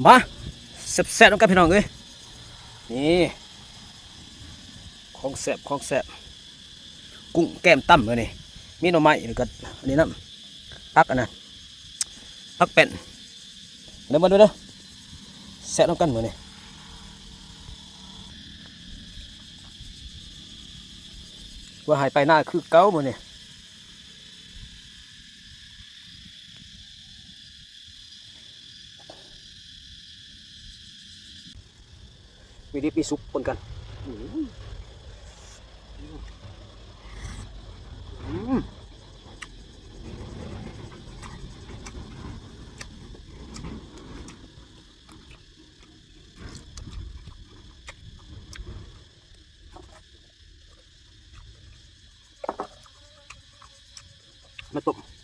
มาแซ่บๆน้องกับพี่น้องเอ้ยนี่ของแซ่บกุ้งแก้มตั้มเลยนี่มีหน่อไม้แล้วก็อันนี้น้ำพักอันนั้นพักเป็นเดี๋ยวมาดูเด้อแซ่บน้องกันมือนี่ว่าหายไปหน้าคือเก้ามือนี่มีดิบมีซุปปนกันมาต้ม